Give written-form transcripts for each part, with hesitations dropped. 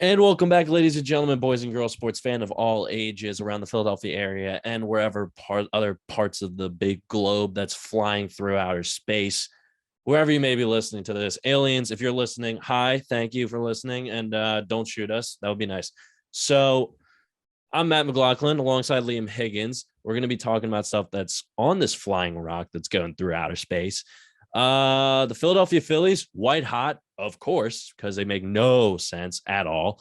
And welcome back, ladies and gentlemen, boys and girls, sports fan of all ages around the Philadelphia area and wherever other parts of the big globe that's flying through outer space. Wherever you may be listening to this, aliens, if you're listening, hi, thank you for listening, and don't shoot us. That would be nice. So I'm Matt McLaughlin alongside Liam Higgins. We're going to be talking about stuff that's on this flying rock that's going through outer space. The Philadelphia Phillies, white hot, of course, because they make no sense at all.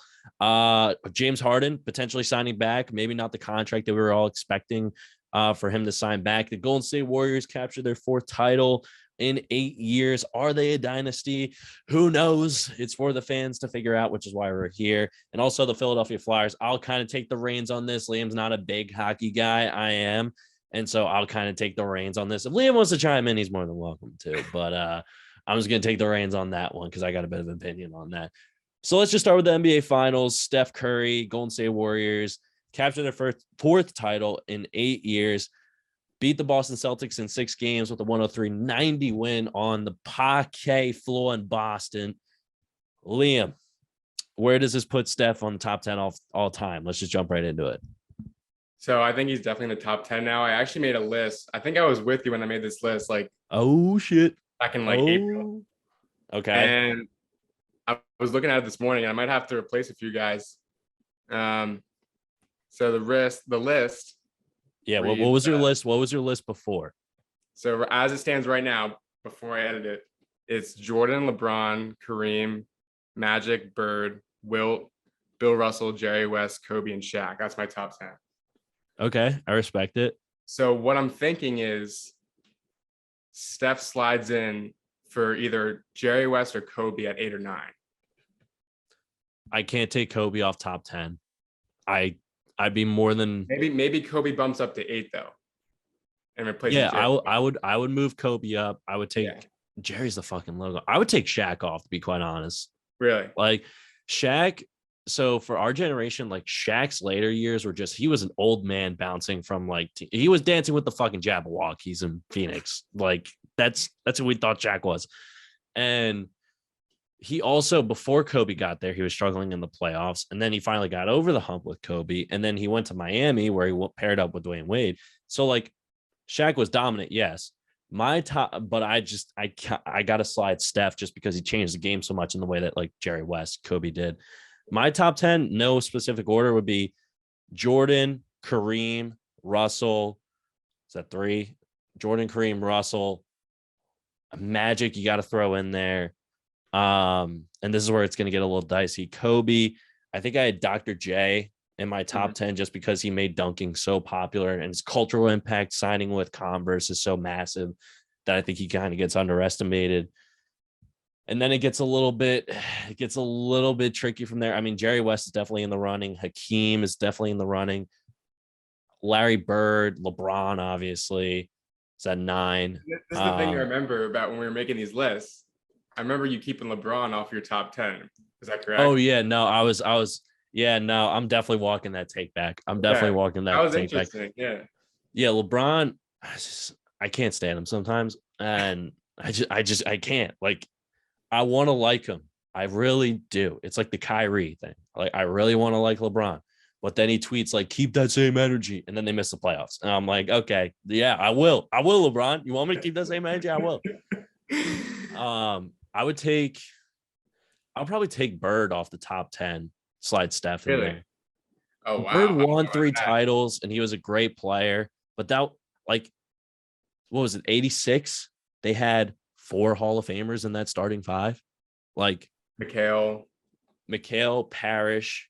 James Harden potentially signing back, maybe not the contract that we were all expecting for him to sign back. The Golden State Warriors captured their fourth title in 8 years. Are they a dynasty? Who knows? It's for the fans to figure out, which is why we're here. And also the Philadelphia Flyers. I'll kind of take the reins on this. Liam's not a big hockey guy. I am. And so I'll kind of take the reins on this. If Liam wants to chime in, he's more than welcome to. But I'm just going to take the reins on that one because I got a bit of opinion on that. So let's just start with the NBA Finals. Steph Curry, Golden State Warriors, captured their fourth title in 8 years, beat the Boston Celtics in 6 games with a 103-90 win on the parquet floor in Boston. Liam, where does this put Steph on the top 10 all time? Let's just jump right into it. So I think he's definitely in the top 10 now. I actually made a list. I think I was with you when I made this list, like oh shit, back in April. Okay. And I was looking at it this morning, and I might have to replace a few guys. So the list. Yeah. What was your list? What was your list before? So as it stands right now, before I edit it, it's Jordan, LeBron, Kareem, Magic, Bird, Wilt, Bill Russell, Jerry West, Kobe, and Shaq. That's my top 10. Okay, I respect it. So what I'm thinking is Steph slides in for either Jerry West or Kobe at 8 or 9. I can't take Kobe off top 10. I'd be more than maybe Kobe bumps up to 8 though, and replaces. Yeah, I would move Kobe up. I would take Jerry's the fucking logo. I would take Shaq off, to be quite honest. Really, like Shaq. So for our generation, like Shaq's later years were just he was an old man bouncing from he was dancing with the fucking Jabberwockies in Phoenix. Like that's what we thought Shaq was. And he also, before Kobe got there, he was struggling in the playoffs. And then he finally got over the hump with Kobe. And then he went to Miami where he paired up with Dwayne Wade. So like Shaq was dominant, yes. My top, but I got to slide Steph just because he changed the game so much in the way that like Jerry West, Kobe did. My top 10, no specific order, would be Jordan, Kareem, Russell. Is that 3? Jordan, Kareem, Russell. Magic, you got to throw in there. And this is where it's going to get a little dicey. Kobe, I think I had Dr. J in my top 10 just because he made dunking so popular and his cultural impact signing with Converse is so massive that I think he kind of gets underestimated. And then it gets a little bit tricky from there. I mean, Jerry West is definitely in the running. Hakeem is definitely in the running. Larry Bird, LeBron, obviously, is at 9. This is the thing I remember about when we were making these lists. I remember you keeping LeBron off your top 10. Is that correct? Oh yeah, no, I was. Yeah, no, I'm definitely walking that take back. I'm definitely walking that take back. Yeah. Yeah, LeBron, I can't stand him sometimes, and I can't. Like, I want to like him. I really do. It's like the Kyrie thing. Like, I really want to like LeBron. But then he tweets like, keep that same energy. And then they miss the playoffs. And I'm like, okay, yeah, I will. I will, LeBron. You want me to keep that same energy? I will. I'll probably take Bird off the top 10, slide Steph in there. Oh, wow. Bird won 3 titles and he was a great player. But that, like, what was it, 86? They had 4 Hall of Famers in that starting 5. Like McHale, Parrish.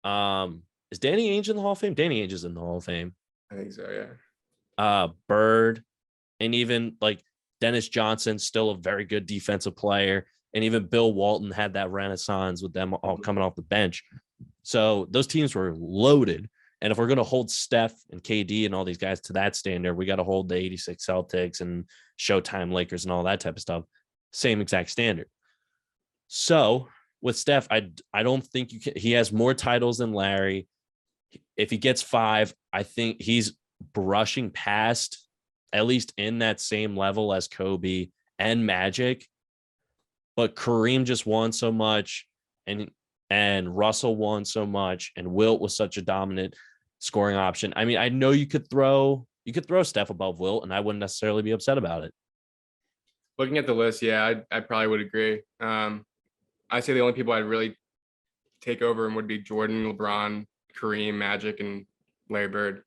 Is Danny Ainge in the Hall of Fame? Danny Ainge is in the Hall of Fame. I think so, yeah. Bird, and even like Dennis Johnson, still a very good defensive player. And even Bill Walton had that renaissance with them all coming off the bench. So those teams were loaded. And if we're going to hold Steph and KD and all these guys to that standard, we got to hold the 86 Celtics and Showtime Lakers and all that type of stuff. Same exact standard. So with Steph, I don't think you can. He has more titles than Larry. If he gets 5, I think he's brushing past, at least in that same level as Kobe and Magic. But Kareem just won so much, and and Russell won so much, and Wilt was such a dominant scoring option. I mean, I know you could throw Steph above Wilt, and I wouldn't necessarily be upset about it. Looking at the list, yeah, I probably would agree. I'd say the only people I'd really take over him would be Jordan, LeBron, Kareem, Magic, and Larry Bird.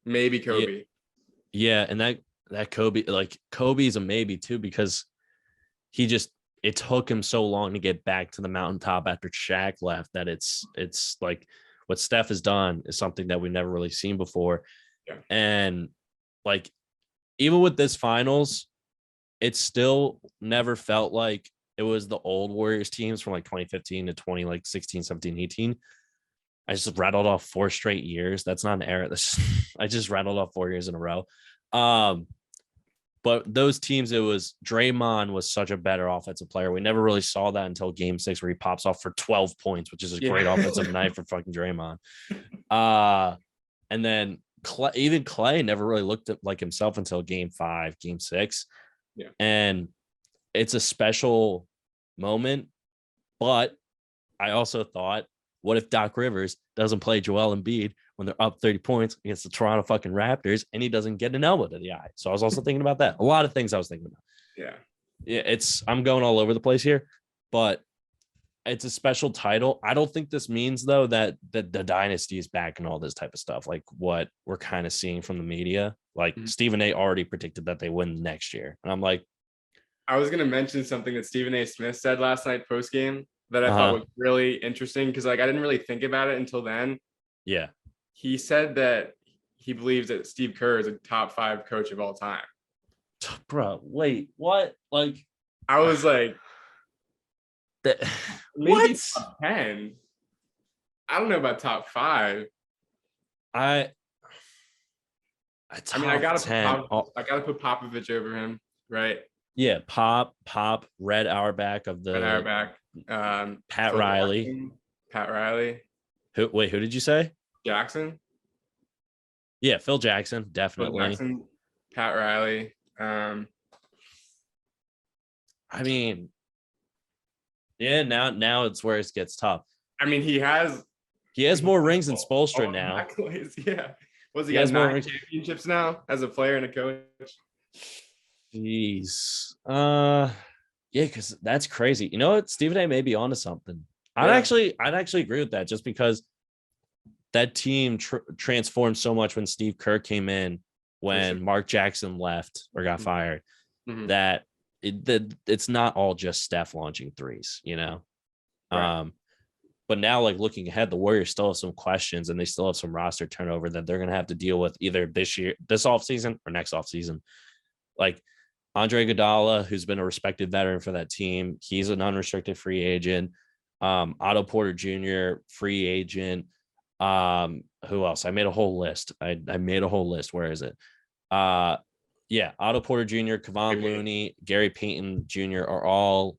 Maybe Kobe. Yeah, and that Kobe, like Kobe's a maybe too, because it took him so long to get back to the mountaintop after Shaq left that it's like what Steph has done is something that we've never really seen before. Yeah. And like even with this finals, it still never felt like it was the old Warriors teams from like 2015 to 16, 17, 18. I just rattled off 4 straight years. That's not an era. I just rattled off 4 years in a row. But those teams, it was Draymond was such a better offensive player. We never really saw that until game 6 where he pops off for 12 points, which is a great offensive night for fucking Draymond. And then even Clay never really looked like himself until game 5, game 6. Yeah. And it's a special moment. But I also thought, what if Doc Rivers doesn't play Joel Embiid when they're up 30 points against the Toronto fucking Raptors and he doesn't get an elbow to the eye? So I was also thinking about that. A lot of things I was thinking about. Yeah. I'm going all over the place here, but it's a special title. I don't think this means though that the dynasty is back and all this type of stuff, like what we're kind of seeing from the media. Like Stephen A already predicted that they win next year. And I'm like, I was going to mention something that Stephen A. Smith said last night post-game that I thought was really interesting because like I didn't really think about it until then. Yeah. He said that he believes that Steve Kerr is a top 5 coach of all time. Bro, wait, what? Like, I was like, that, maybe what? top 10. I don't know about top 5. I mean, I gotta 10. put Popovich over him, right? Yeah, Pop, Red Auerbach of the Red Auerbach, Pat Riley. Pat Riley. Who did you say? Jackson. Yeah, Phil Jackson, definitely. Phil Jackson, Pat Riley. I mean, yeah, now it's where it gets tough. I mean, he has more rings than Spoelstra now. Yeah. He got 9 championships now as a player and a coach? Jeez. Yeah, because that's crazy. You know what? Stephen A may be onto something. I'd actually agree with that just because that team transformed so much when Steve Kerr came in, when Mark Jackson left or got fired, that it's not all just Steph launching threes, you know? Right. But now, like looking ahead, the Warriors still have some questions and they still have some roster turnover that they're going to have to deal with either this offseason or next offseason. Like Andre Iguodala, who's been a respected veteran for that team, he's an unrestricted free agent. Otto Porter Jr., free agent. Who else? I made a whole list. I made a whole list. Where is it? Otto Porter Jr., Kevon Looney, Gary Payton Jr.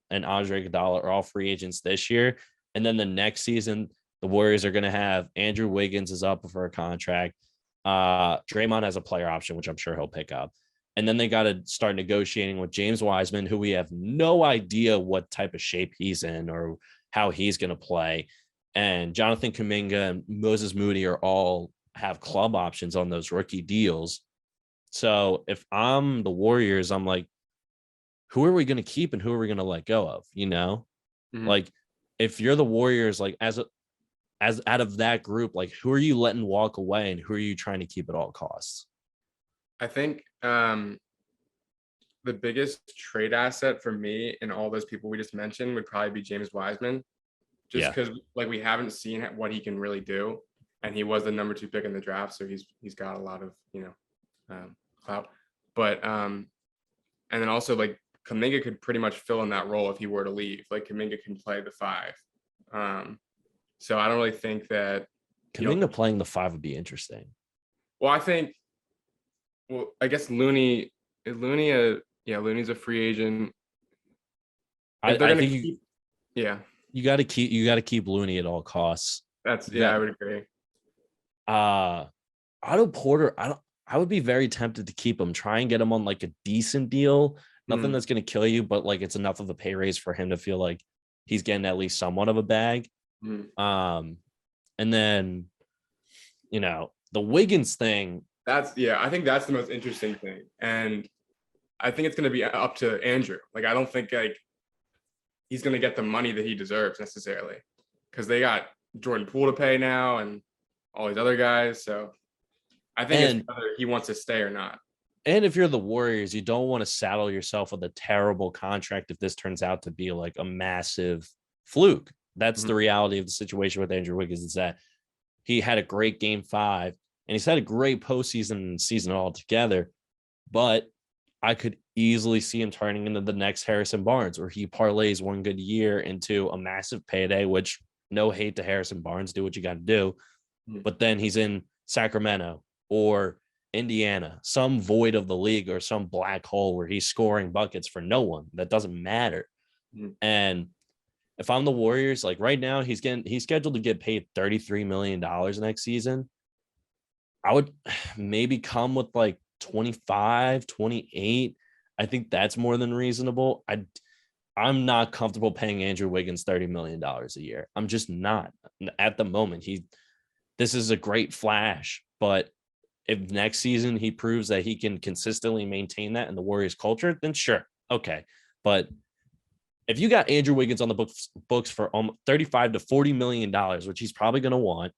and Andre Iguodala are all free agents this year. And then the next season, the Warriors are going to have Andrew Wiggins is up for a contract. Draymond has a player option, which I'm sure he'll pick up. And then they got to start negotiating with James Wiseman, who we have no idea what type of shape he's in or how he's going to play. And Jonathan Kuminga and Moses Moody all have club options on those rookie deals. So if I'm the Warriors, I'm like, who are we going to keep and who are we going to let go of? You know, like if you're the Warriors, like as out of that group, like who are you letting walk away and who are you trying to keep at all costs? I think the biggest trade asset for me and all those people we just mentioned would probably be James Wiseman, just because like we haven't seen what he can really do, and he was the number 2 pick in the draft, so he's got a lot of clout. But and then also like Kuminga could pretty much fill in that role if he were to leave. Like Kuminga can play the 5. So I don't really think that Kuminga playing the 5 would be interesting. Well, I guess Looney's a free agent. I think you got to keep Looney at all costs. I would agree. Otto Porter, I would be very tempted to keep him. Try and get him on like a decent deal. Nothing that's going to kill you, but like it's enough of a pay raise for him to feel like he's getting at least somewhat of a bag. Mhm. And then, the Wiggins thing. I think that's the most interesting thing. And I think it's going to be up to Andrew. Like, I don't think like he's going to get the money that he deserves necessarily because they got Jordan Poole to pay now and all these other guys. So I think it's And whether he wants to stay or not. And if you're the Warriors, you don't want to saddle yourself with a terrible contract if this turns out to be like a massive fluke. That's the Mhm. reality of the situation with Andrew Wiggins, is that he had a great game 5 and he's had a great postseason and season altogether. But I could easily see him turning into the next Harrison Barnes, where he parlays one good year into a massive payday, which, no hate to Harrison Barnes, do what you got to do. Mhm. But then he's in Sacramento or Indiana, some void of the league or some black hole where he's scoring buckets for no one. That doesn't matter. Mhm. And if I'm the Warriors, like right now, he's scheduled to get paid $33 million next season. I would maybe come with like 25, 28. I think that's more than reasonable. I'm not comfortable paying Andrew Wiggins $30 million a year. I'm just not at the moment. This is a great flash, but if next season he proves that he can consistently maintain that in the Warriors culture, then sure. Okay. But if you got Andrew Wiggins on the books for 35 to $40 million, which he's probably going to want,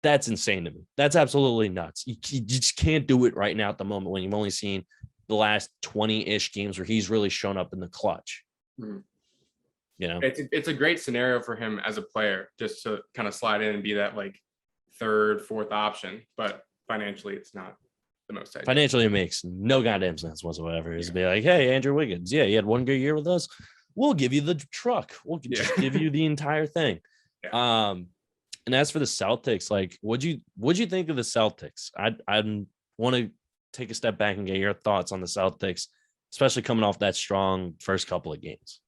that's insane to me. That's absolutely nuts. You just can't do it right now at the moment when you've only seen the last 20-ish games where he's really shown up in the clutch. Mhm. You know, It's a great scenario for him as a player, just to kind of slide in and be that like third, fourth option. But financially, it's not the most ideal. financially, it makes no goddamn sense whatsoever. Is Yeah. to be like, hey, Andrew Wiggins, yeah, he had one good year with us. We'll give you the truck. We'll just give you the entire thing. Yeah. And as for the Celtics, like, what'd you think of the Celtics? I want to take a step back and get your thoughts on the Celtics, especially coming off that strong first couple of games.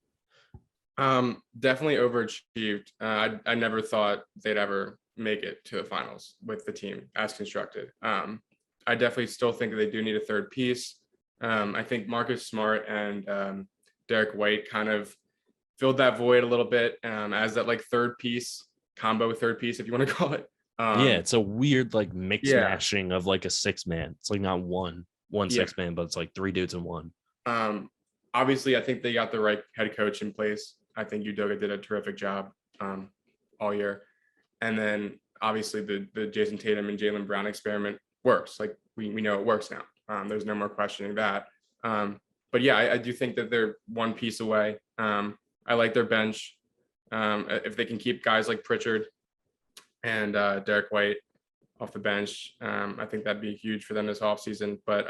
Definitely overachieved. I never thought they'd ever make it to the finals with the team as constructed. I definitely still think that they do need a third piece. I think Marcus Smart and Derek White kind of filled that void a little bit as that like third piece, combo third piece, if you want to call it. Yeah, Um, it's a weird like mix yeah, mashing of like a 6-man. It's like not one yeah. 6-man, but it's like 3 dudes in one. Um, Obviously, I think they got the right head coach in place. I think Udoka did a terrific job all year. And then obviously the Jason Tatum and Jaylen Brown experiment works. Like we know it works now. There's no more questioning that. But yeah, I do think that they're one piece away. I like their bench. If they can keep guys like Pritchard and Derek White off the bench, I think that'd be huge for them this offseason. But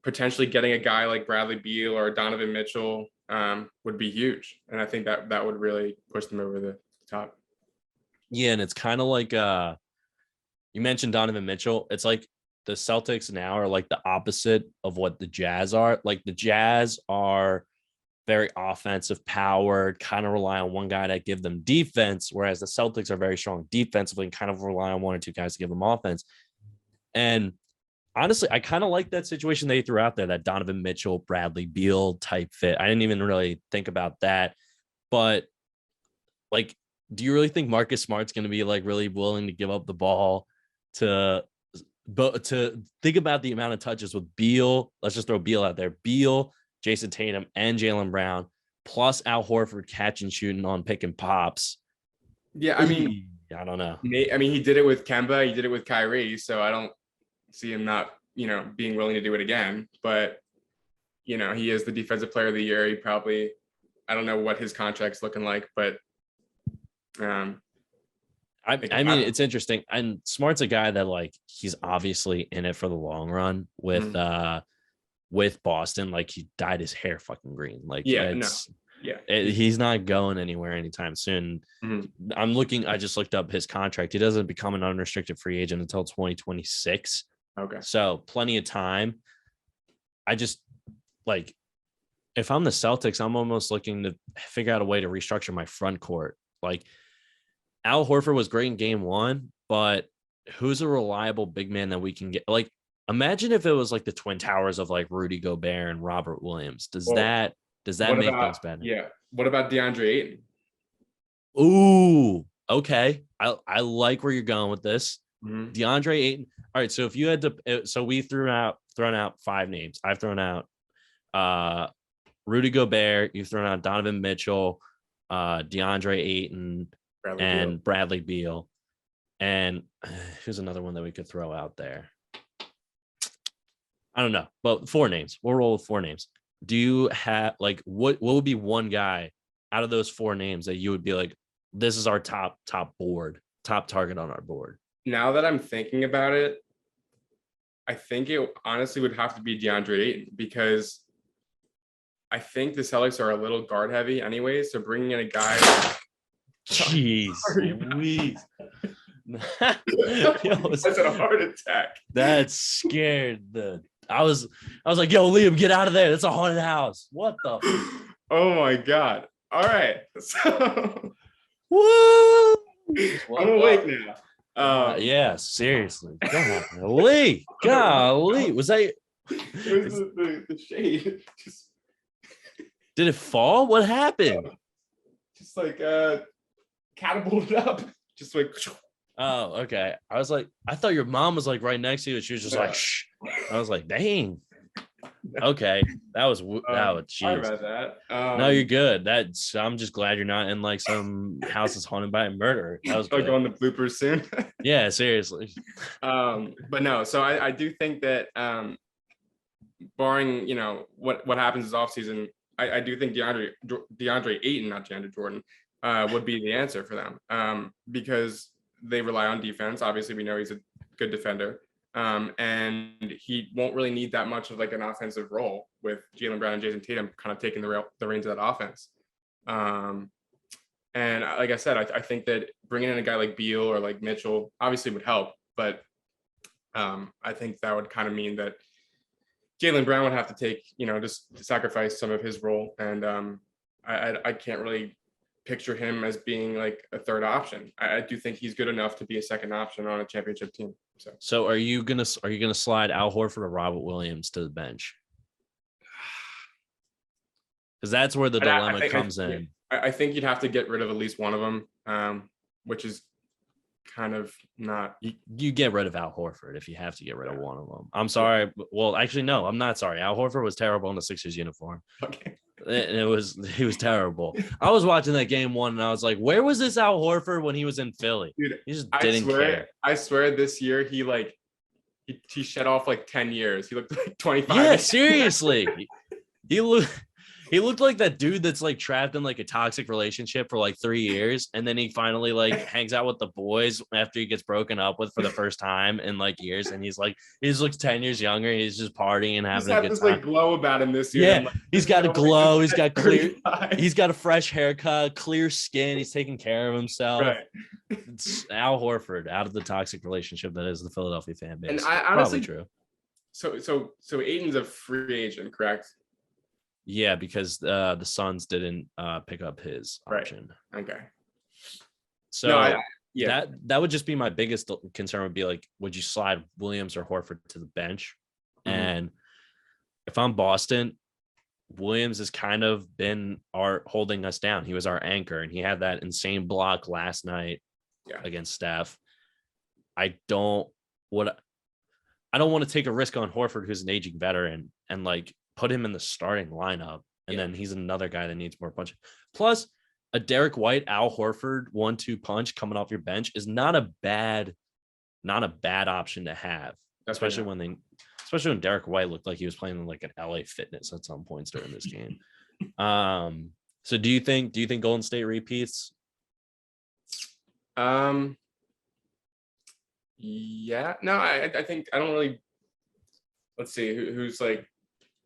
potentially getting a guy like Bradley Beal or Donovan Mitchell would be huge. And I think that would really push them over the top. Yeah, and it's kind of like you mentioned Donovan Mitchell. It's like the Celtics now are like the opposite of what the Jazz are. Like the Jazz are very offensive powered, kind of rely on one guy to give them defense, whereas the Celtics are very strong defensively and kind of rely on one or two guys to give them offense. And honestly, I kind of like that situation they threw out there, that Donovan Mitchell, Bradley Beal type fit. I didn't even really think about that. But like, do you really think Marcus Smart's going to be like really willing to give up the ball to think about the amount of touches with Beal? Let's just throw Beal out there. Beal, Jason Tatum, and Jaylen Brown, plus Al Horford catch and shooting on pick and pops. Yeah, I mean, I don't know. he did it with Kemba, he did it with Kyrie, so I don't see him not, being willing to do it again. But he is the defensive player of the year. He probably, I don't know what his contract's looking like, but I mean, it's interesting. And Smart's a guy that like he's obviously in it for the long run with Boston. Like he dyed his hair fucking green. Like he's not going anywhere anytime soon. Mm-hmm. I just looked up his contract. He doesn't become an unrestricted free agent until 2026. Okay. So plenty of time. I just like, if I'm the Celtics, I'm almost looking to figure out a way to restructure my front court. Like Al Horford was great in game 1, but who's a reliable big man that we can get? Like, imagine if it was like the Twin Towers of like Rudy Gobert and Robert Williams. Does that make things better? Yeah. What about DeAndre Ayton? Ooh, okay. I like where you're going with this. Mhm. DeAndre Ayton. All right, so if you had to, so we thrown out 5 names. I've thrown out uh Rudy Gobert. You've thrown out Donovan Mitchell, DeAndre Ayton, Bradley Beal. and Bradley Beal. And here's another one that we could throw out there. I don't know, but 4 names. We'll roll with 4 names. Do you have like what would be one guy out of those 4 names that you would be like, this is our top target on our board? Now that I'm thinking about it, I think it honestly would have to be DeAndre Ayton because I think the Celtics are a little guard heavy anyway. So bringing in a guy. Jeez, Louise. That's a heart attack. That scared the. I was like, yo, Liam, get out of there. That's a haunted house. What the? Oh my god! All right, so Woo! I'm awake now. Yeah, seriously. Golly. Was that? It was the shade. Did it fall? What happened? Just like catapulted up. Just like. Oh, okay. I was like, I thought your mom was like right next to you. And she was just like, shh. I was like, dang. Okay, that was Sorry jeez. about that. No, you're good. I'm just glad you're not in like some house that's haunted by a murderer. That was I'll good. go on the bloopers soon. Yeah, seriously. But no, so I do think that barring what happens this offseason, I do think DeAndre Ayton, not DeAndre Jordan, would be the answer for them because they rely on defense. Obviously, we know he's a good defender. And he won't really need that much of like an offensive role with Jaylen Brown and Jason Tatum kind of taking the reins of that offense. And like I said, I think that bringing in a guy like Beal or like Mitchell obviously would help, but I think that would kind of mean that Jaylen Brown would have to take, just sacrifice some of his role. And I can't really picture him as being like a third option. I do think he's good enough to be a second option on a championship team. So are you gonna slide Al Horford or Robert Williams to the bench? Because that's where the dilemma comes in. I think you'd have to get rid of at least one of them, which is kind of not. You get rid of Al Horford if you have to get rid of one of them. I'm sorry. Well, actually, no, I'm not sorry. Al Horford was terrible in the Sixers uniform. Okay. He was terrible. I was watching that game one and I was like, where was this Al Horford when he was in Philly? Dude, he just didn't care. I swear this year he shed off like 10 years. He looked like 25. Yeah, seriously. He looked like that dude that's like trapped in like a toxic relationship for like 3 years. And then he finally like hangs out with the boys after he gets broken up with for the first time in like years. And he's like, he just looks 10 years younger. He's just partying and having a good time. Like glow about him this year. Yeah, like, he's got a glow. He's got clear. He's got a fresh haircut, clear skin. He's taking care of himself. Right. It's Al Horford out of the toxic relationship that is the Philadelphia fan base. And I honestly, probably true. So Aiden's a free agent, correct? Yeah, because the Suns didn't pick up his option. Right. Okay. So that would just be my biggest concern would be like, would you slide Williams or Horford to the bench? Mm-hmm. And if I'm Boston, Williams has kind of been holding us down. He was our anchor and he had that insane block last night against Steph. I don't want to take a risk on Horford, who's an aging veteran, and like put him in the starting lineup. And then he's another guy that needs more punch. Plus a Derek White, Al Horford 1-2 punch coming off your bench is not a bad option to have, especially when Derek White looked like he was playing in like an LA Fitness at some points during this game. So do you think Golden State repeats? Yeah, no, I think I don't really. Let's see who's like.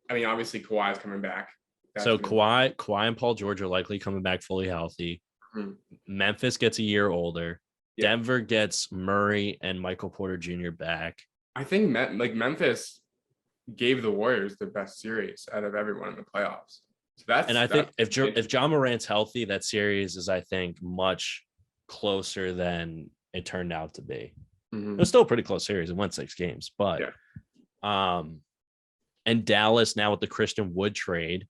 I mean, obviously Kawhi's coming back. So Kawhi and Paul George are likely coming back fully healthy. Mm-hmm. Memphis gets a year older. Yeah. Denver gets Murray and Michael Porter Jr. back. I think Memphis gave the Warriors the best series out of everyone in the playoffs. So I think if John Morant's healthy, that series is, I think, much closer than it turned out to be. Mm-hmm. It was still a pretty close series. It went 6 games, but and Dallas now with the Christian Wood trade,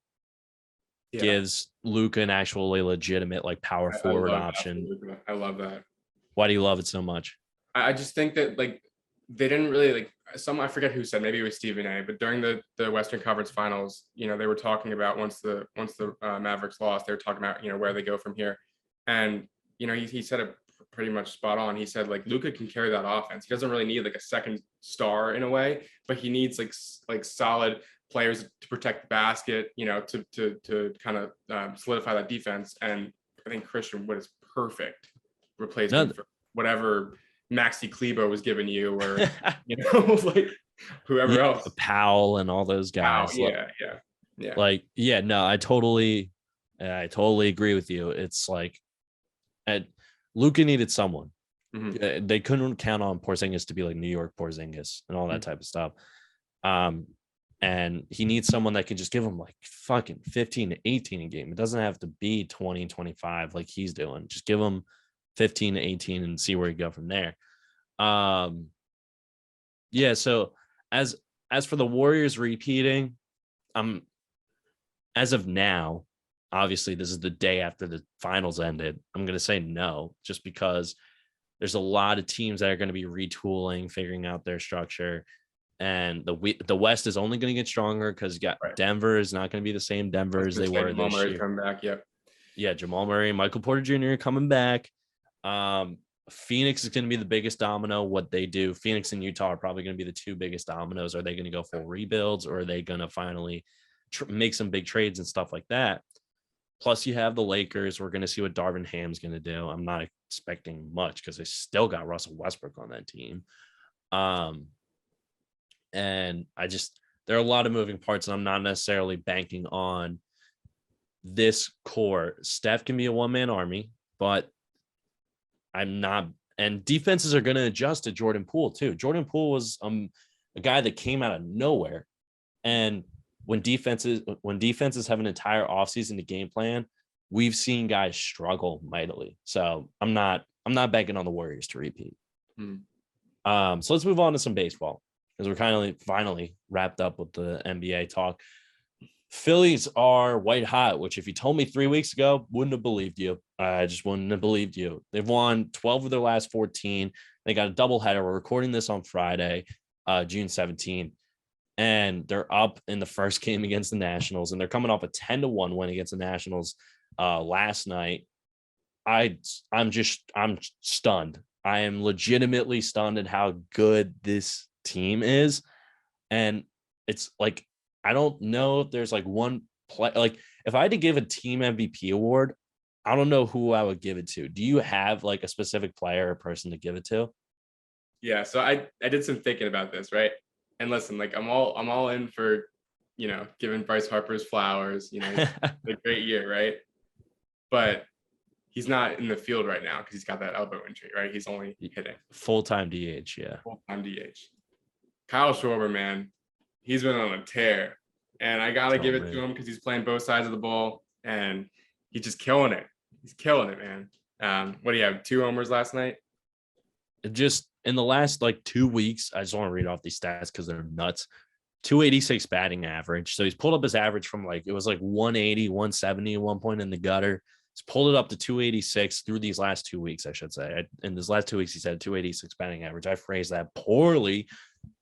Yeah, gives Luka an actually legitimate like power I forward love that for option. Luka. I love that. Why do you love it so much? I just think that like they didn't really like some I forget who said, maybe it was Stephen A. But during the Western Conference Finals, they were talking about once the Mavericks lost, they were talking about where they go from here, and he said it pretty much spot on. He said like Luka can carry that offense. He doesn't really need like a second star in a way, but he needs like solid players to protect the basket, to kind of solidify that defense. And I think Christian Wood is perfect No, replacement for whatever Maxi Klebo was giving you, or like yeah, whoever else. Powell and all those Wow, guys. yeah. Like, yeah, no, I totally agree with you. It's like, Luka needed someone. Mhm. They couldn't count on Porzingis to be like New York Porzingis and all that type of stuff. Um, and he needs someone that can just give him like fucking 15 to 18 a game. It doesn't have to be 20, 25 like he's doing. Just give him 15 to 18 and see where you go from there. Um, yeah, so as as for the Warriors repeating, I'm as of now, obviously this is the day after the finals ended. I'm going to say no, just because there's a lot of teams that are going to be retooling, figuring out their structure, and the West is only going to get stronger because you got Right. Denver is not going to be the same I Denver was as gonna they say were Jamal this Murray's year. coming back. Yep. Yeah, Jamal Murray, Michael Porter Jr. coming back. Um, Phoenix is going to be the biggest domino. What they do, Phoenix and Utah are probably going to be the two biggest dominoes. Are they going to go full rebuilds, or are they going to finally make some big trades and stuff like that? Plus, you have the Lakers. We're going to see what Darvin Ham's going to do. I'm not expecting much because they still got Russell Westbrook on that team. Um, and there are a lot of moving parts, and I'm not necessarily banking on this core. Steph can be a one-man army, but I'm not. And defenses are going to adjust to Jordan Poole too. Jordan Poole was a guy that came out of nowhere, and when defenses have an entire offseason to game plan, we've seen guys struggle mightily. So I'm not banking on the Warriors to repeat. Hmm. So let's move on to some baseball because we're kind of finally wrapped up with the NBA talk. Phillies are white hot, which if you told me 3 weeks ago, wouldn't have believed you. I just wouldn't have believed you. They've won 12 of their last 14. They got a doubleheader. We're recording this on Friday, June 17th, and they're up in the first game against the Nationals, and they're coming off a 10-1 win against the Nationals last night. I'm stunned. I am legitimately stunned at how good this team is. And it's like, I don't know if there's like one play, like if I had to give a team MVP award, I don't know who I would give it to. Do you have like a specific player or person to give it to? Yeah. So I did some thinking about this, right? And listen, like I'm all in for giving Bryce Harper's flowers. He's a great year, right? But he's not in the field right now because he's got that elbow injury, right? He's only hitting Full-time DH, yeah. full-time DH. Kyle Schwarber, man, he's been on a tear, and I gotta Oh give it to man. him because he's playing both sides of the ball, and he's just killing it. He's killing it, man. What do you have? 2 homers last night? Just in the last like 2 weeks, I just want to read off these stats because they're nuts. 286 batting average. So he's pulled up his average from like, it was like 180, 170 at one point in the gutter. He's pulled it up to 286 through these last 2 weeks, I should say. In these last 2 weeks, he's had 286 batting average. I phrased that poorly.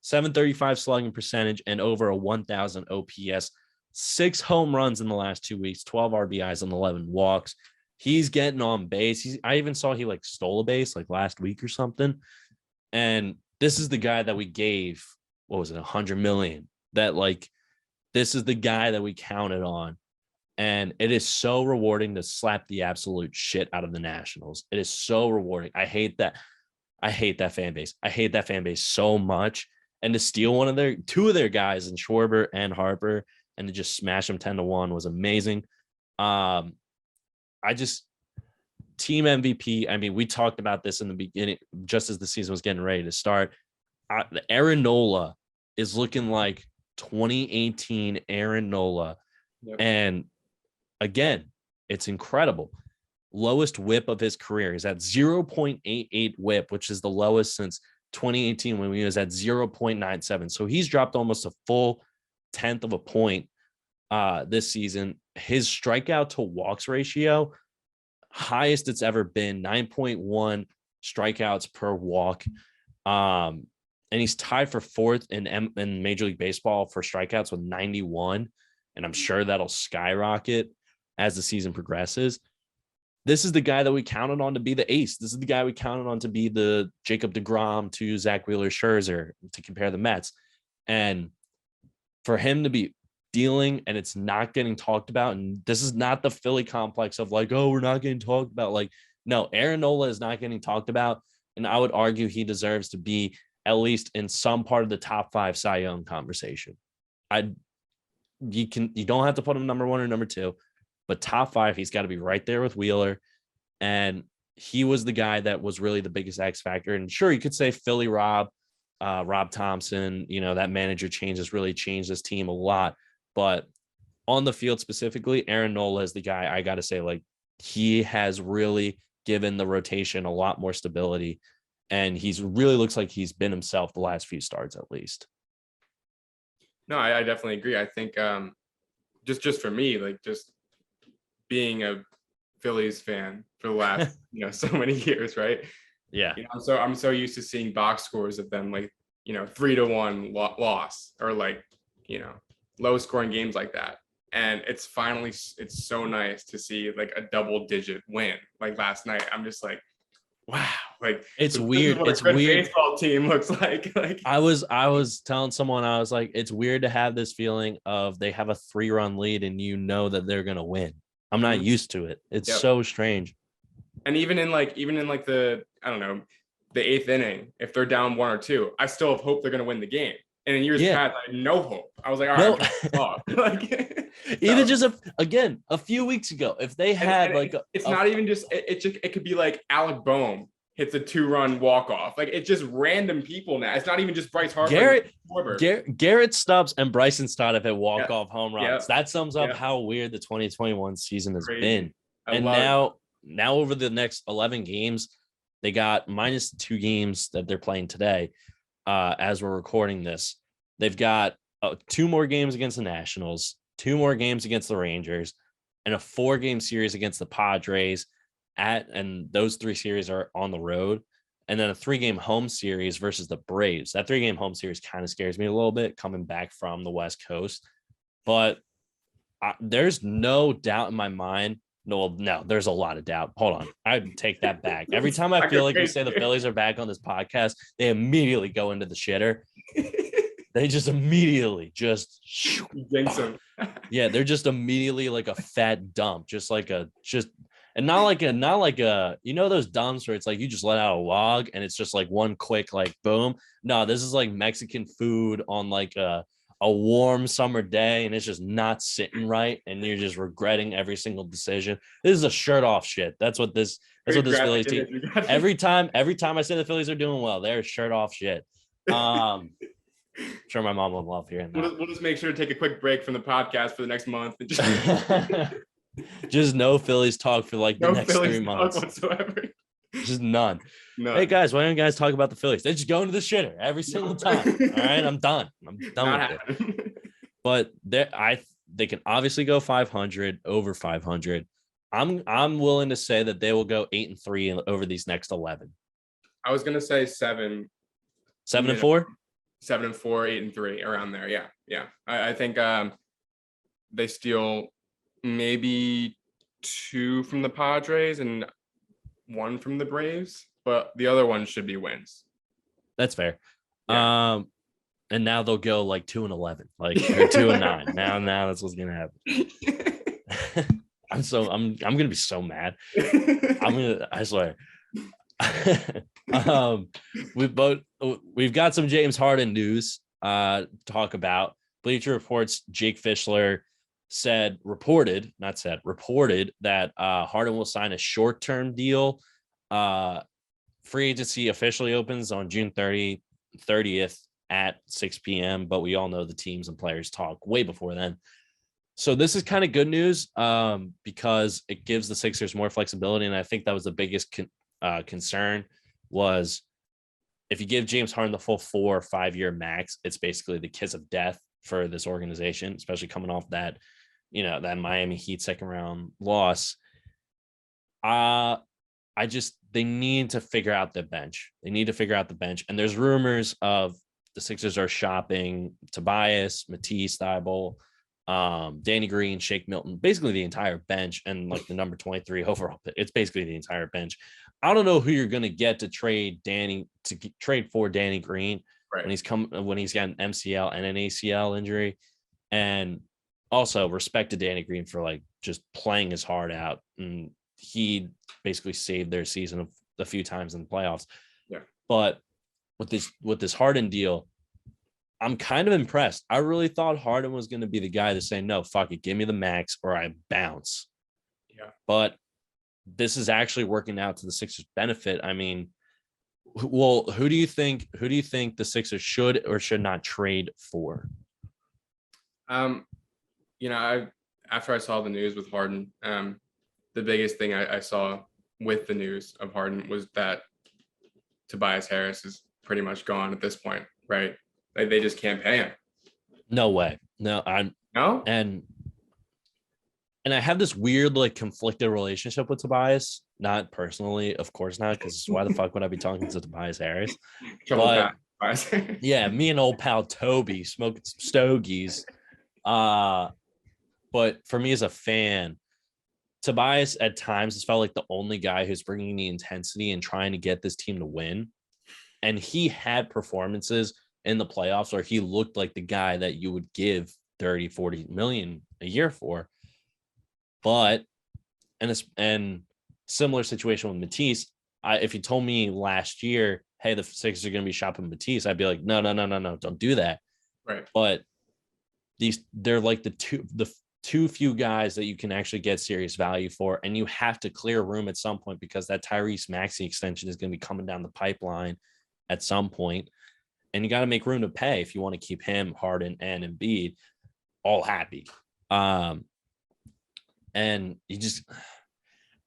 735 slugging percentage and over a 1,000 OPS. 6 home runs in the last 2 weeks, 12 RBIs and 11 walks. He's getting on base. I even saw he like stole a base like last week or something. And this is the guy that we gave, what was it, 100 million. That like, this is the guy that we counted on. And it is so rewarding to slap the absolute shit out of the Nationals. It is so rewarding. I hate that. I hate that fan base. I hate that fan base so much. And to steal two of their guys in Schwarber and Harper and to just smash them 10-1 was amazing. I just team MVP. I mean, we talked about this in the beginning, just as the season was getting ready to start. Aaron Nola is looking like 2018 Aaron Nola. Yep. And again, it's incredible. Lowest whip of his career. He's at 0.88 whip, which is the lowest since 2018 when he was at 0.97. So he's dropped almost a full tenth of a point. this season. His strikeout to walks ratio, highest it's ever been, 9.1 strikeouts per walk. And he's tied for fourth in Major League Baseball for strikeouts with 91. And I'm sure that'll skyrocket as the season progresses. This is the guy that we counted on to be the ace. This is the guy we counted on to be the Jacob deGrom to Zach Wheeler Scherzer to compare the Mets. And for him to be dealing and it's not getting talked about, and this is not the Philly complex of like, oh, we're not getting talked about. Like, no, Aaron Nola is not getting talked about. And I would argue he deserves to be at least in some part of the top 5 Cy Young conversation. You don't have to put him number 1 or number 2, but top 5, he's got to be right there with Wheeler. And he was the guy that was really the biggest X factor. And sure, you could say Philly Rob Thompson, that manager change has really changed this team a lot. But on the field specifically, Aaron Nola is the guy I got to say, like, he has really given the rotation a lot more stability. And he's really looks like he's been himself the last few starts, at least. No, I definitely agree. I think just for me, like, just being a Phillies fan for the last so many years, right? Yeah. I'm so used to seeing box scores of them, like, 3-1 loss, or like, low scoring games like that. And it's so nice to see like a double digit win like last night. I'm just like, wow, like, it's weird. It's weird. Baseball team looks like. I was telling someone, I was like, it's weird to have this feeling of they have a 3-run lead and that they're gonna win. I'm not used to it. It's so strange. And even in the, I don't know, the 8th inning, if they're down 1 or 2, I still have hope they're gonna win the game. And in years past, I had no hope. I was like, all right, even just a few weeks ago, if they had not even just it could be like Alec Boehm hits a 2-run walk-off. Like, it's just random people now. It's not even just Bryce Harper. Garrett Stubbs and Bryson Stott have hit walk-off home runs. That sums up how weird the 2021 season has been. And now over the next 11 games, they got minus 2 games that they're playing today. As we're recording this, they've got 2 more games against the Nationals, 2 more games against the Rangers, and a 4-game series against the Padres. And those 3 series are on the road, and then a 3-game home series versus the Braves. That 3-game home series kind of scares me a little bit coming back from the West Coast, but there's no doubt in my mind. No, there's a lot of doubt. Hold on. I'd take that back. Every time I feel like we say the Phillies are back on this podcast, they immediately go into the shitter. They just immediately yeah, they're just immediately like a fat dump, and not like a those dumps where it's like you just let out a log and it's just like one quick like boom. No, this is like Mexican food on like a warm summer day, and it's just not sitting right, and you're just regretting every single decision. This is a shirt off shit. That's what this Phillies team. Every time I say the Phillies are doing well, they're shirt off shit. I'm sure my mom will love hearing that. We'll just make sure to take a quick break from the podcast for the next month. And just no Phillies talk for like the next Phillies 3 months whatsoever. Just none. Hey guys, why don't you guys talk about the Phillies? They just go into the shitter every single time. All right, I'm done with it. But they can obviously go 500, over 500. I'm willing to say that they will go 8-3 over these next 11. I was gonna say 7. 7-4. 7-4, 8-3, around there. Yeah. I think they steal maybe 2 from the Padres and 1 from the Braves, but the other one should be wins. That's fair. Yeah. And now they'll go like 2-11, like or 2-9. Now that's what's gonna happen. I'm gonna be so mad. I swear. We've got some James Harden news to talk about. Bleacher Report's Jake Fishler reported that Harden will sign a short-term deal. Free agency officially opens on June 30th at 6 p.m., but we all know the teams and players talk way before then. So this is kind of good news because it gives the Sixers more flexibility, and I think that was the biggest concern was if you give James Harden the full 4 or 5 year max, it's basically the kiss of death for this organization, especially coming off that that Miami Heat second round loss. Uh they need to figure out the bench. They need to figure out the bench. And there's rumors of the Sixers are shopping Tobias, Matisse Thybulle, Danny Green, Shake Milton, basically the entire bench, and like the number 23 overall. It's basically the entire bench. I don't know who you're going to get to trade for Danny Green when he's got an MCL and an ACL injury. And also respect to Danny Green for like just playing his heart out. And he basically saved their season a few times in the playoffs. Yeah. But with this Harden deal, I'm kind of impressed. I really thought Harden was going to be the guy to say, no, fuck it, give me the max or I bounce. Yeah. But this is actually working out to the Sixers' benefit. I mean, well, who do you think the Sixers should or should not trade for? After I saw the news with Harden, the biggest thing I saw with the news of Harden was that Tobias Harris is pretty much gone at this point, right? Like they just can't pay him. No way. No. And I have this weird like conflicted relationship with Tobias. Not personally, of course not, because why the fuck would I be talking to Tobias Harris? But yeah, me and old pal Toby smoking some stogies. But for me as a fan, Tobias at times has felt like the only guy who's bringing the intensity and trying to get this team to win. And he had performances in the playoffs where he looked like the guy that you would give 30, 40 million a year for. But, and similar situation with Matisse, if you told me last year, hey, the Sixers are going to be shopping Matisse, I'd be like, no, don't do that. Right. But they're like the too few guys that you can actually get serious value for, and you have to clear room at some point because that Tyrese Maxey extension is going to be coming down the pipeline at some point, and you got to make room to pay if you want to keep him, Harden, and Embiid all happy. And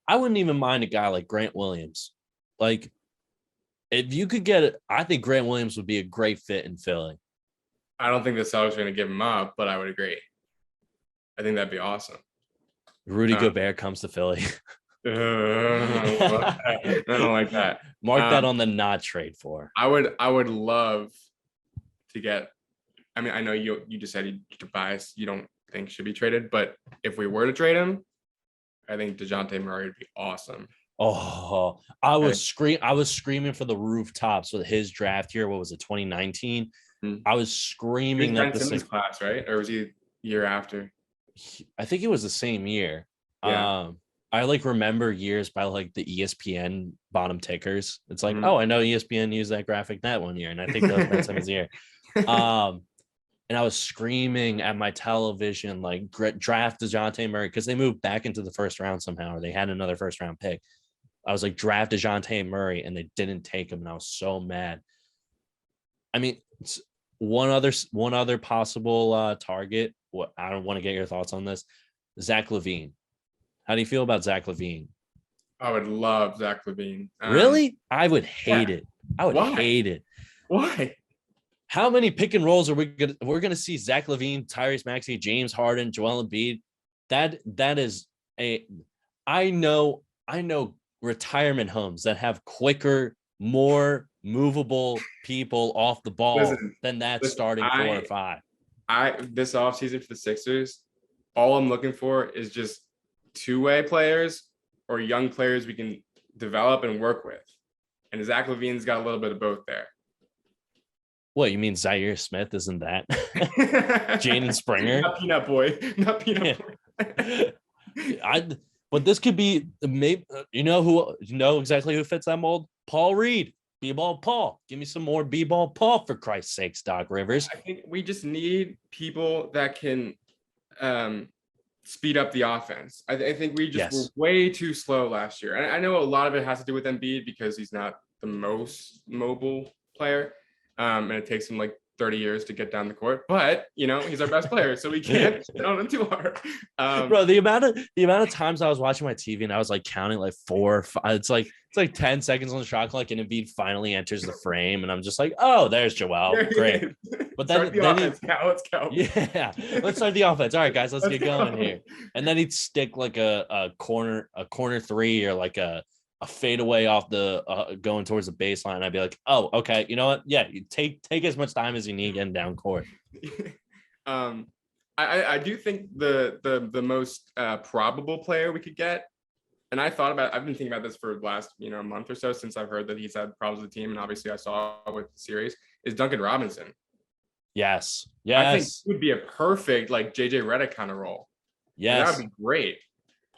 I wouldn't even mind a guy like Grant Williams. Like, if you could get it, I think Grant Williams would be a great fit in Philly. I don't think the Celtics are going to give him up, but I would agree. I think that'd be awesome. Rudy Gobert comes to Philly. I don't like that. Mark that on the not trade for. I would love to get. I mean, I know you just said Tobias you don't think should be traded, but if we were to trade him, I think DeJounte Murray would be awesome. Oh, I was screaming for the rooftops with his draft year. What was it, 2019? Mm-hmm. I was screaming that the class, right? Or was he year after? I think it was the same year. Yeah. I like remember years by like the ESPN bottom tickers. It's like, oh, I know ESPN used that graphic that one year, and I think that was Ben Simmons' year. And I was screaming at my television like, draft DeJounte Murray, because they moved back into the first round somehow, or they had another first round pick. I was like, draft DeJounte Murray, and they didn't take him, and I was so mad. I mean, one other possible target. What I don't want to get your thoughts on this. Zach LaVine. How do you feel about Zach LaVine? I would love Zach LaVine. Really? I would hate it. I would hate it. Why? How many pick and rolls are we're gonna see? Zach LaVine, Tyrese Maxey, James Harden, Joel Embiid. That is I know retirement homes that have quicker, more movable people off the ball than that starting 4 or 5. This offseason for the Sixers, all I'm looking for is just two-way players or young players we can develop and work with. And Zach LaVine's got a little bit of both there. What, you mean Zaire Smith? Isn't that Jaden Springer? Not Peanut Boy. Not Peanut Boy. But this could be maybe exactly who fits that mold? Paul Reed. B-ball Paul. Give me some more B-ball Paul, for Christ's sakes, Doc Rivers. I think we just need people that can speed up the offense. I think we just were way too slow last year. And I know a lot of it has to do with Embiid because he's not the most mobile player. And it takes him like 30 years to get down the court, but he's our best player, so we can't get on him too hard. Bro, the amount of times I was watching my TV and I was like counting like 4 or 5. It's like 10 seconds on the shot clock, and Embiid finally enters the frame, and I'm just like, oh, there's Joel, great. But then let's go. Yeah, let's start the offense. All right, guys, let's get going here. And then he'd stick like a corner three, or like a fadeaway off the going towards the baseline. I'd be like, oh, okay, you know what? Yeah, you take as much time as you need getting down court. I do think the most probable player we could get, and I've been thinking about this for the last month or so since I've heard that he's had problems with the team, and obviously I saw with the series, is Duncan Robinson. Yes. I think it would be a perfect like JJ Redick kind of role. Yes, that would be great.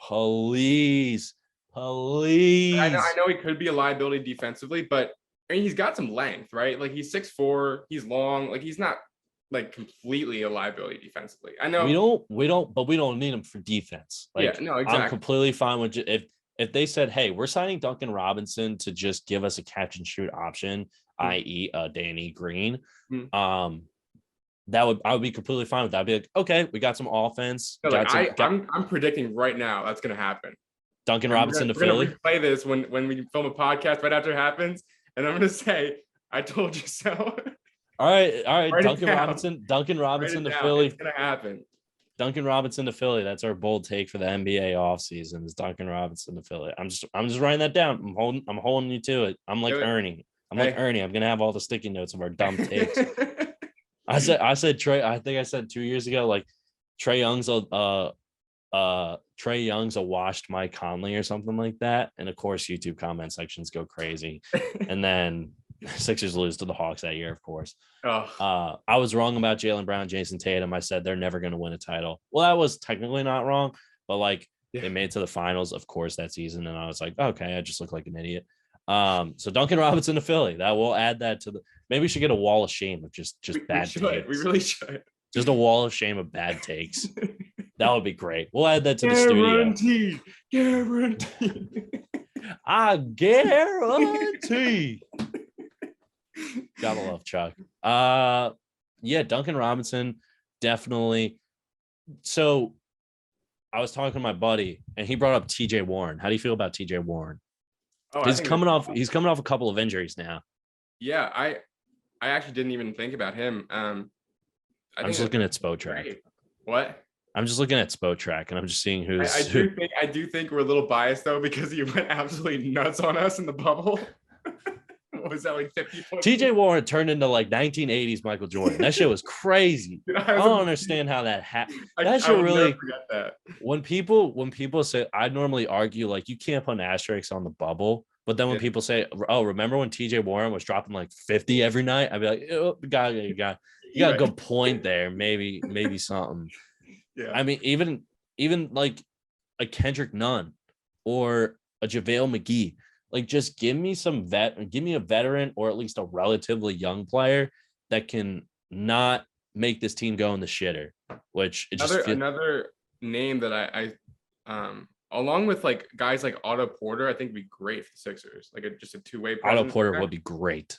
Please. I know he could be a liability defensively, but I mean he's got some length, right? Like he's 6'4", he's long, like he's not like completely a liability defensively. I know we don't need him for defense. Like, yeah, no, exactly. I'm completely fine with if they said, hey, we're signing Duncan Robinson to just give us a catch and shoot option, i.e. Danny Green. I would be completely fine with that. I'd be like, okay, we got some offense. No, I'm predicting right now that's gonna happen. Duncan Robinson to Philly. We're gonna replay this when we film a podcast right after it happens, and I'm gonna say, I told you so. All right. Duncan Robinson to Philly. It's gonna happen. Duncan Robinson to Philly. That's our bold take for the NBA offseason is Duncan Robinson to Philly. I'm just writing that down. I'm holding you to it. I'm like Ernie. I'm gonna have all the sticky notes of our dumb takes. I said Trey. I think I said 2 years ago, like Trey Young's a washed Mike Conley or something like that. And of course, YouTube comment sections go crazy. And then Sixers lose to the Hawks that year, of course. I was wrong about Jaylen Brown, Jason Tatum. I said they're never going to win a title. Well, that was technically not wrong, but like they made it to the finals, of course, that season. And I was like, okay, I just look like an idiot. So Duncan Robinson to Philly. That will add that to maybe we should get a wall of shame of just bad takes. We really should. Just a wall of shame of bad takes. That would be great. We'll add that to the studio. Guaranteed. I guarantee. Gotta love Chuck. Yeah, Duncan Robinson, definitely. So I was talking to my buddy and he brought up TJ Warren. How do you feel about TJ Warren? He's coming off a couple of injuries now. Yeah, I actually didn't even think about him. I'm just looking at Spotrac. What? I'm just looking at Spotrac and I'm just seeing who's. I do think we're a little biased though because he went absolutely nuts on us in the bubble. What was that, like 50 points? TJ Warren turned into like 1980s Michael Jordan. That shit was crazy. Dude, I don't understand how that happened. That shit really. Forget that. When people say, I normally argue like you can't put an asterisk on the bubble, but then when people say, oh, remember when TJ Warren was dropping like 50 every night? I'd be like, oh, you got a good point there. Maybe something. Yeah. I mean, even like a Kendrick Nunn or a JaVale McGee. Like, just give me a veteran or at least a relatively young player that can not make this team go in the shitter. Which another name that I along with like guys like Otto Porter, I think would be great for the Sixers. Like just a two-way. Otto Porter would be great.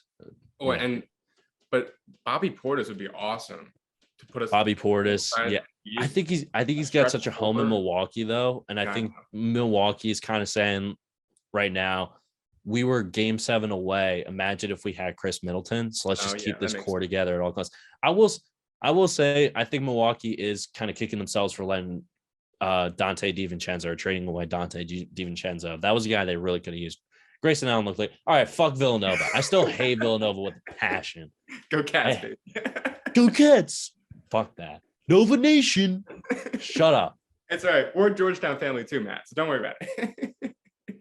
But Bobby Portis would be awesome to put us. Bobby Portis, yeah. I think he's got such a home in Milwaukee though, and I think Milwaukee is kind of saying right now, we were game 7 away. Imagine if we had Chris Middleton. So let's just keep this core together at all costs. I will say, I think Milwaukee is kind of kicking themselves for letting Dante DiVincenzo or trading away Dante DiVincenzo. That was a guy they really could have used. Grayson Allen looked like, all right, fuck Villanova. I still hate Villanova with passion. Go Cats, baby. Go Cats. Fuck that. Nova Nation. Shut up. It's all right. We're a Georgetown family too, Matt. So don't worry about it.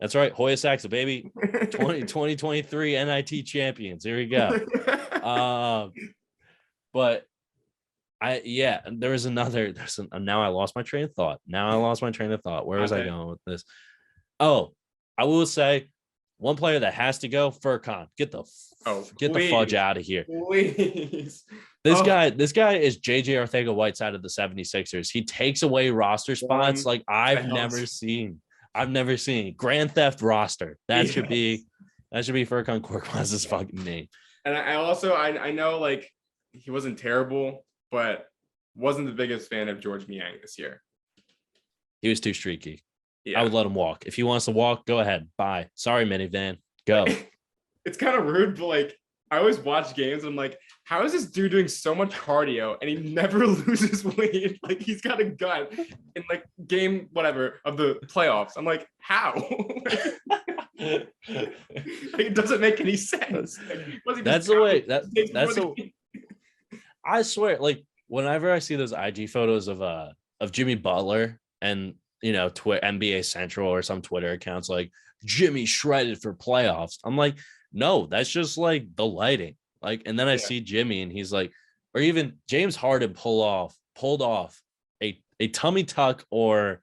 That's right. Hoya Saxa, baby. 2023 NIT champions. Here we go. But now I lost my train of thought. Where was I going with this? Oh, I will say one player that has to go, Furkan. Get the fudge out of here. Please. This guy is JJ Arcega-Whiteside of the 76ers. He takes away roster spots like I've never seen. Grand Theft roster. That should be Furkan Korkmaz's fucking name. And I know like he wasn't terrible, but wasn't the biggest fan of George Niang this year. He was too streaky. Yeah. I would let him walk. If he wants to walk, go ahead. Bye. Sorry, minivan. Go. It's kind of rude, but like I always watch games and I'm like, how is this dude doing so much cardio and he never loses weight? Like he's got a gun in like game whatever of the playoffs. I'm like, how? Like, it doesn't make any sense. Like, that's the way. That's the. I swear, like whenever I see those IG photos of Jimmy Butler and NBA Central or some Twitter accounts like Jimmy shredded for playoffs, I'm like, no, that's just like the lighting. Like, and then I see Jimmy and he's like, or even James Harden pulled off a tummy tuck or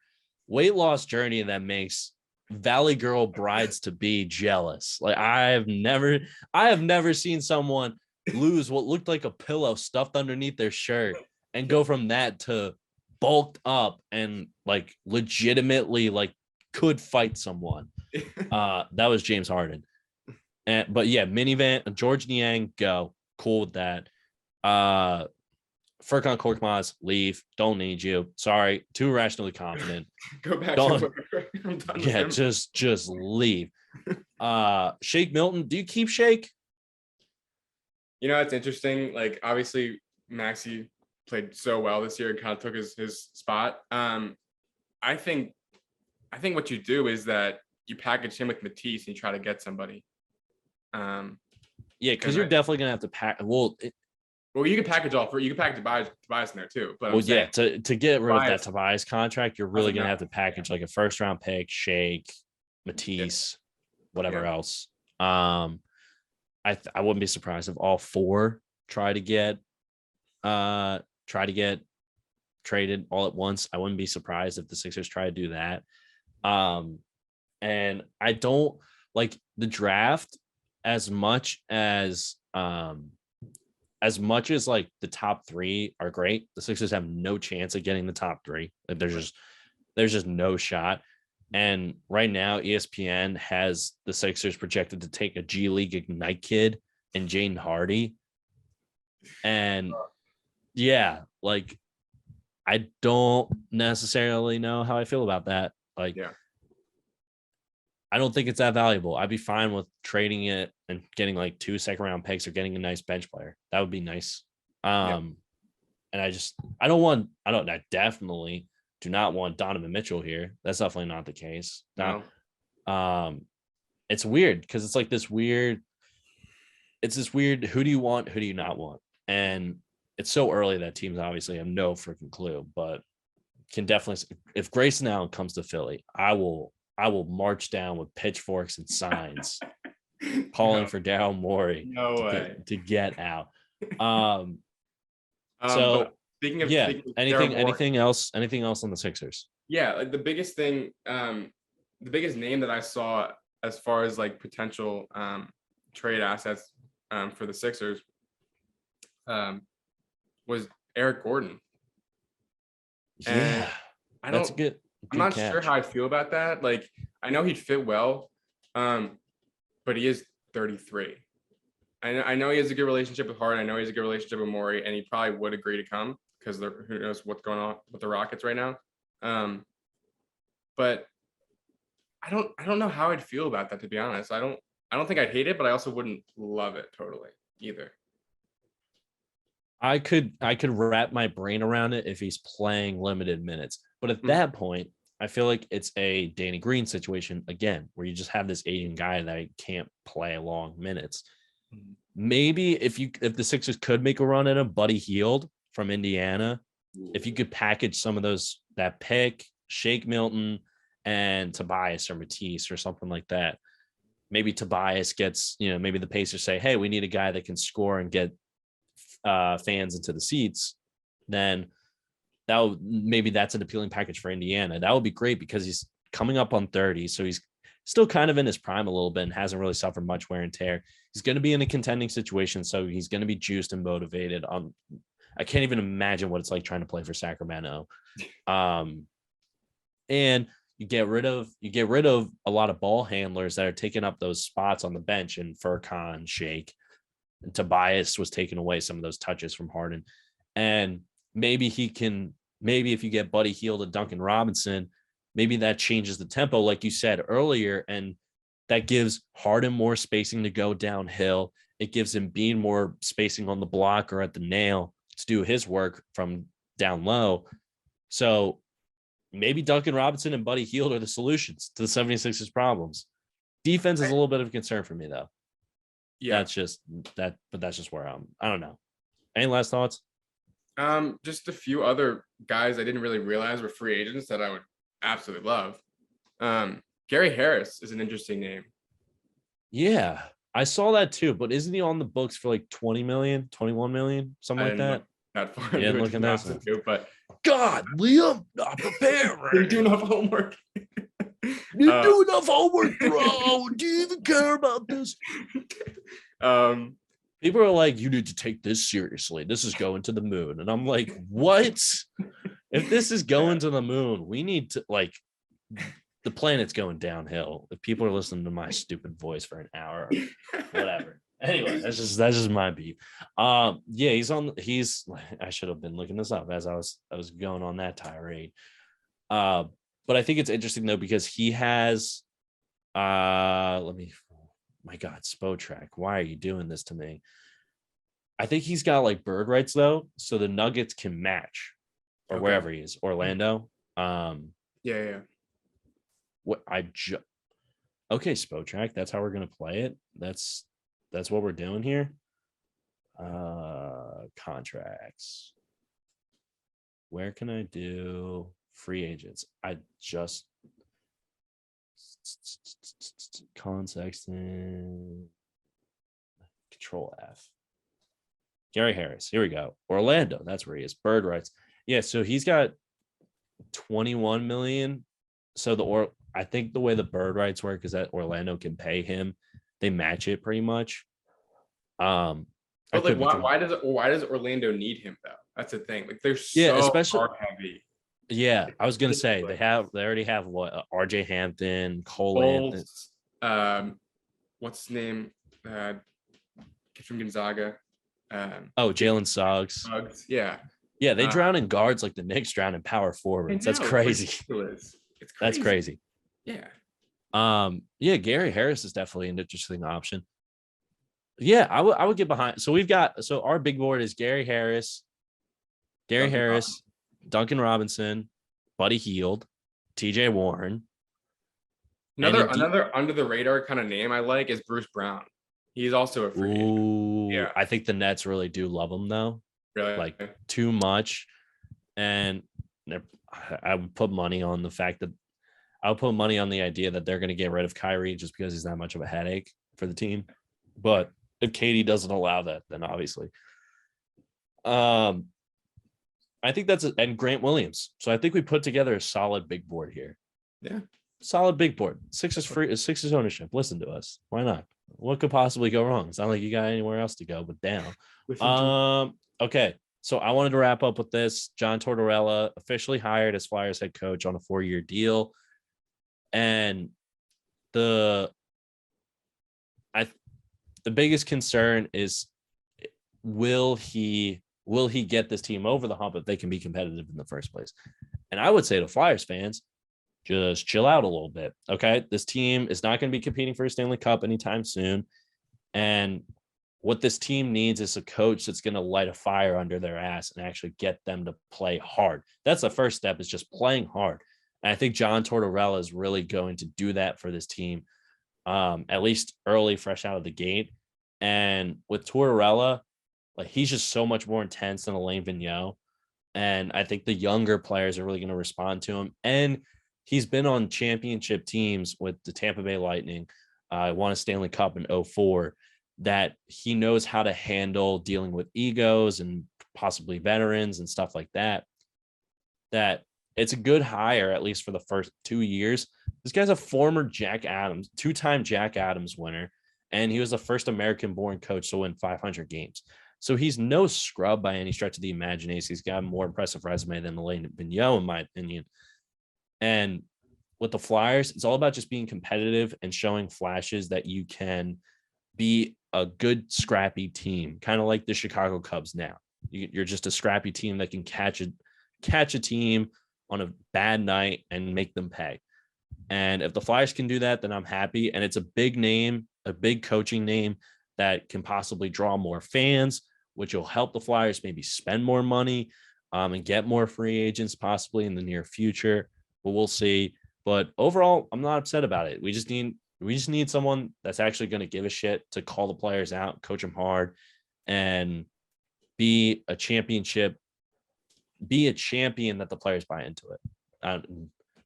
weight loss journey that makes Valley Girl brides to be jealous. Like I have never seen someone lose what looked like a pillow stuffed underneath their shirt and go from that to bulked up and like legitimately like could fight someone. That was James Harden. But yeah, minivan, George Niang, go. Cool with that. Furkan Korkmaz, leave. Don't need you. Sorry, too irrationally confident. Go back Don't, to where I'm done yeah, with him. just leave. Shake Milton, do you keep Shake? It's interesting. Like obviously Maxey played so well this year and kind of took his spot. I think what you do is that you package him with Matisse and you try to get somebody. Yeah, because you're definitely gonna have to pack. Well, you can package all three. You can package Tobias in there too. But well, yeah, to get rid of that Tobias contract, you're really gonna have to package like a first round pick, Shake, Matisse, whatever else. I wouldn't be surprised if all four try to get traded all at once. I wouldn't be surprised if the Sixers try to do that. And I don't like the draft as much as like the top three are great. The Sixers have no chance of getting the top three. Like there's just no shot. And right now, ESPN has the Sixers projected to take a G League Ignite kid and Jaden Hardy. And yeah, like I don't necessarily know how I feel about that. Like, I don't think it's that valuable. I'd be fine with trading it and getting like 2 second-round picks or getting a nice bench player. That would be nice. And I definitely do not want Donovan Mitchell here. That's definitely not the case. No. It's weird because it's like this weird. It's this weird. Who do you want? Who do you not want? And it's so early that teams obviously have no freaking clue, but can definitely. If Grayson Allen comes to Philly, I will march down with pitchforks and signs, calling for Daryl Morey to get out. So speaking of anything else on the Sixers? Yeah, like the biggest thing, the biggest name that I saw as far as like potential trade assets for the Sixers was Eric Gordon. Yeah, I'm not catch. sure how I feel about that. Like I know he'd fit well, but he is 33. I know he has a good relationship with Harden. I know he has a good relationship with Morey, and he probably would agree to come because who knows what's going on with the Rockets right now. But I don't know how I'd feel about that, to be honest. I don't think I'd hate it, but I also wouldn't love it totally either. I could wrap my brain around it if he's playing limited minutes. But at that point, I feel like it's a Danny Green situation again, where you just have this Asian guy that can't play long minutes. Maybe if the Sixers could make a run at him, Buddy Hield from Indiana, if you could package some of that pick, Shake Milton and Tobias or Matisse or something like that. Maybe Tobias gets, maybe the Pacers say, hey, we need a guy that can score and get fans into the seats. Then maybe that's an appealing package for Indiana. That would be great because he's coming up on 30. So he's still kind of in his prime a little bit and hasn't really suffered much wear and tear. He's going to be in a contending situation. So he's going to be juiced and motivated. I can't even imagine what it's like trying to play for Sacramento. And you get rid of a lot of ball handlers that are taking up those spots on the bench in Furkan, Shake. And Tobias was taking away some of those touches from Harden. And maybe if you get Buddy Hield and Duncan Robinson, maybe that changes the tempo, like you said earlier. And that gives Harden more spacing to go downhill. It gives Embiid more spacing on the block or at the nail to do his work from down low. So maybe Duncan Robinson and Buddy Hield are the solutions to the 76ers problems. Defense is a little bit of a concern for me, though. Yeah. That's just where I don't know. Any last thoughts? Just a few other guys I didn't really realize were free agents that I would absolutely love. Gary Harris is an interesting name. Yeah, I saw that too, but isn't he on the books for like 20 million, 21 million, something like that? That far Yeah, into look at that. But God, Liam, not prepared. you do enough homework. You do enough homework, bro. Do you even care about this? People are like, you need to take this seriously. This is going to the moon. And I'm like, what? If this is going to the moon, we need to, like, the planet's going downhill. If people are listening to my stupid voice for an hour, whatever. Anyway, that's just my beef. Yeah, I should have been looking this up as I was going on that tirade. But I think it's interesting though, because he has my God, Spotrack, why are you doing this to me? I think he's got like bird rights though, so the Nuggets can match or wherever he is, Orlando. Yeah. Okay, Spotrack, that's how we're gonna play it. That's what we're doing here. Contracts. Where can I do free agents? I just Colin Sexton, Control F. Gary Harris. Here we go. Orlando. That's where he is. Bird rights. Yeah. So he's got 21 million. So I think the way the bird rights work is that Orlando can pay him. They match it pretty much. But like, why does Orlando need him though? That's the thing. Like, they're so especially hard heavy. Yeah, I was gonna say they already have what RJ Hampton, Cole Anthony. What's his name? Kid from Gonzaga. Jalen Suggs. Yeah. Yeah, they drown in guards like the Knicks drown in power forwards. That's crazy. It's crazy. That's crazy. Yeah. Yeah, Gary Harris is definitely an interesting option. Yeah, I would get behind. So our big board is Gary Harris, Duncan Robinson, Buddy Hield, TJ Warren. Another under the radar kind of name I like is Bruce Brown. He's also a free agent. Yeah. I think the Nets really do love him though. Really? Like too much. And I would put money on the idea that they're going to get rid of Kyrie just because he's not much of a headache for the team. But if Katie doesn't allow that, then obviously. I think and Grant Williams. So I think we put together a solid big board here. Yeah. Solid big board. Sixers ownership. Listen to us. Why not? What could possibly go wrong? It's not like you got anywhere else to go but down. Okay. So I wanted to wrap up with this. John Tortorella officially hired as Flyers head coach on a 4-year deal. And the biggest concern is will he get this team over the hump if they can be competitive in the first place? And I would say to Flyers fans, just chill out a little bit. Okay. This team is not going to be competing for a Stanley Cup anytime soon. And what this team needs is a coach that's going to light a fire under their ass and actually get them to play hard. That's the first step, is just playing hard. And I think John Tortorella is really going to do that for this team, at least early, fresh out of the gate. And with Tortorella, like, he's just so much more intense than Alain Vigneault. And I think the younger players are really going to respond to him. And he's been on championship teams with the Tampa Bay Lightning. Won a Stanley Cup in 2004. That he knows how to handle dealing with egos and possibly veterans and stuff like that. That it's a good hire, at least for the first 2 years. This guy's a former two-time Jack Adams winner, and he was the first American-born coach to win 500 games. So he's no scrub by any stretch of the imagination. He's got a more impressive resume than Alain Vigneault, in my opinion. And with the Flyers, it's all about just being competitive and showing flashes that you can be a good scrappy team, kind of like the Chicago Cubs now. You're just a scrappy team that can catch a team on a bad night and make them pay. And if the Flyers can do that, then I'm happy. And it's a big name, a big coaching name that can possibly draw more fans, which will help the Flyers maybe spend more money and get more free agents possibly in the near future. But we'll see. But overall, I'm not upset about it. We just need someone that's actually going to give a shit to call the players out, coach them hard, and be a champion that the players buy into it.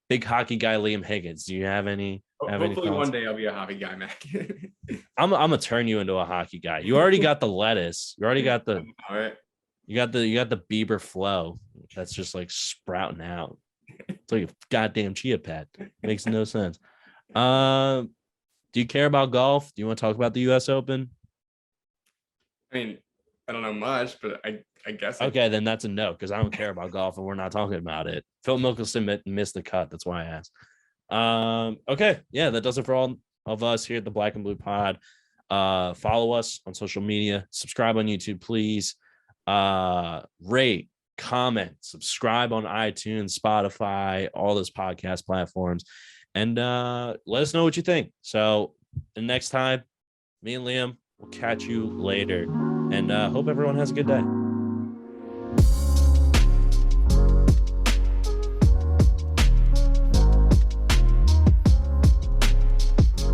Big hockey guy Liam Higgins. Do you have any? Hopefully one day I'll be a hockey guy, Mac. I'm gonna turn you into a hockey guy. You already got the lettuce. You already got the. All right. You got the Bieber flow. That's just like sprouting out. It's like a goddamn chia pet. Makes no sense. Do you care about golf? Do you want to talk about the U.S. Open? I mean, I don't know much, but I guess. Okay, then that's a no because I don't care about golf and we're not talking about it. Phil Mickelson missed the cut. That's why I asked. Okay, yeah, that does it for all of us here at the Black and Blue Pod. Follow us on social media. Subscribe on YouTube, please. Rate, comment, subscribe on iTunes, Spotify, all those podcast platforms, and let us know what you think. So the next time, me and Liam will catch you later, and hope everyone has a good day.